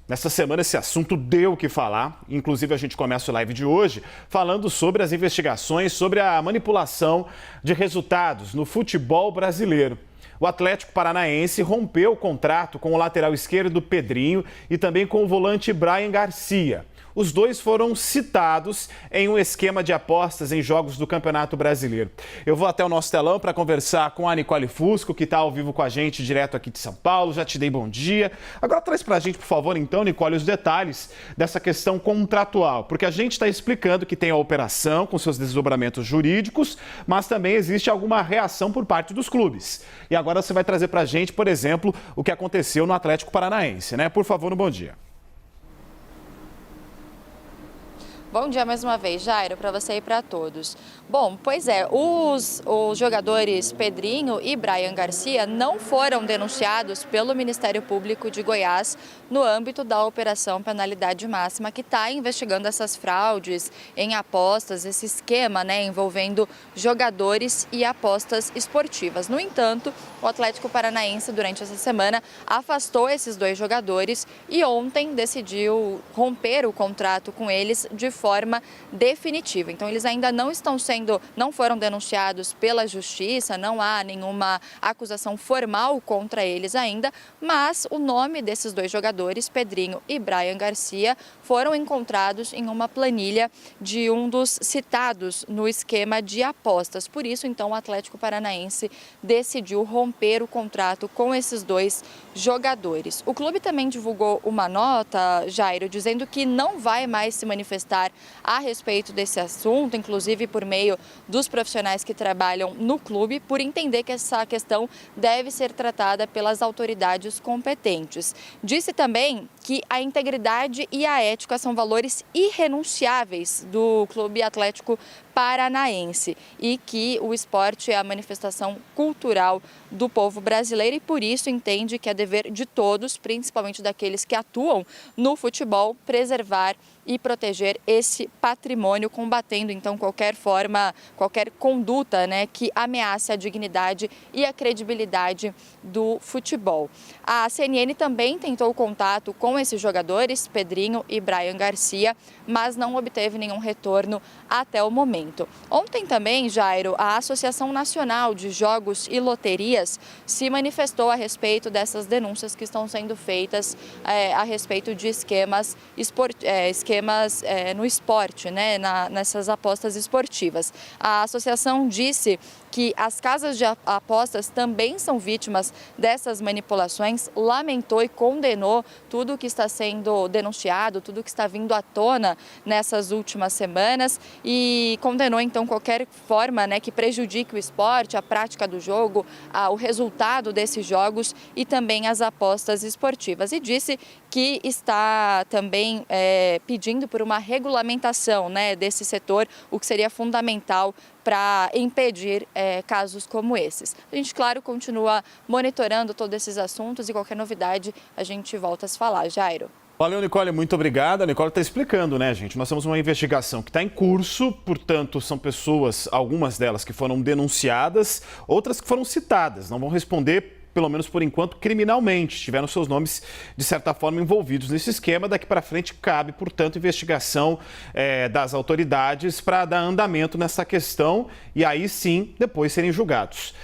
Nessa semana esse assunto deu o que falar, inclusive a gente começa o live de hoje falando sobre as investigações sobre a manipulação de resultados no futebol brasileiro. O Atlético Paranaense rompeu o contrato com o lateral esquerdo Pedrinho e também com o volante Bryan Garcia. Os dois foram citados em um esquema de apostas em jogos do Campeonato Brasileiro. Eu vou até o nosso telão para conversar com a Nicole Fusco, que está ao vivo com a gente, direto aqui de São Paulo. Já te dei bom dia. Agora traz para a gente, por favor, então, Nicole, os detalhes dessa questão contratual. Porque a gente está explicando que tem a operação com seus desdobramentos jurídicos, mas também existe alguma reação por parte dos clubes. E agora você vai trazer para a gente, por exemplo, o que aconteceu no Atlético Paranaense, né? Por favor, um bom dia. Bom dia mais uma vez, Jairo, para você e para todos. Bom, pois é, os jogadores Pedrinho e Bryan Garcia não foram denunciados pelo Ministério Público de Goiás no âmbito da Operação Penalidade Máxima, que está investigando essas fraudes em apostas, esse esquema, envolvendo jogadores e apostas esportivas. No entanto, o Atlético Paranaense, durante essa semana, afastou esses dois jogadores e ontem decidiu romper o contrato com eles de forma definitiva. Então, eles ainda não foram denunciados pela Justiça, não há nenhuma acusação formal contra eles ainda, mas o nome desses dois jogadores, Pedrinho e Bryan Garcia, foram encontrados em uma planilha de um dos citados no esquema de apostas. Por isso, então, o Atlético Paranaense decidiu romper o contrato com esses dois jogadores. O clube também divulgou uma nota, Jairo, dizendo que não vai mais se manifestar a respeito desse assunto, inclusive por meio dos profissionais que trabalham no clube, por entender que essa questão deve ser tratada pelas autoridades competentes. Disse também que a integridade e a ética são valores irrenunciáveis do Clube Atlético Paranaense e que o esporte é a manifestação cultural do povo brasileiro e por isso entende que é dever de todos, principalmente daqueles que atuam no futebol, preservar e proteger esse patrimônio, combatendo então qualquer forma, qualquer conduta que ameace a dignidade e a credibilidade do futebol. A CNN também tentou contato com esses jogadores, Pedrinho e Bryan Garcia, mas não obteve nenhum retorno até o momento. Ontem também, Jairo, a Associação Nacional de Jogos e Loterias se manifestou a respeito dessas denúncias que estão sendo feitas a respeito de esquemas no esporte, nessas apostas esportivas. A associação disse que as casas de apostas também são vítimas dessas manipulações, lamentou e condenou tudo o que está sendo denunciado, tudo que está vindo à tona nessas últimas semanas e condenou então qualquer forma que prejudique o esporte, a prática do jogo, o resultado desses jogos e também as apostas esportivas. E disse que está também pedindo por uma regulamentação desse setor, o que seria fundamental para impedir casos como esses. A gente, claro, continua monitorando todos esses assuntos e qualquer novidade a gente volta a se falar. Jairo. Valeu, Nicole, muito obrigada. A Nicole está explicando, gente? Nós temos uma investigação que está em curso, portanto, são pessoas, algumas delas que foram denunciadas, outras que foram citadas, não vão responder pelo menos por enquanto, criminalmente. Tiveram seus nomes, de certa forma, envolvidos nesse esquema. Daqui para frente cabe, portanto, investigação das autoridades para dar andamento nessa questão e aí sim, depois serem julgados.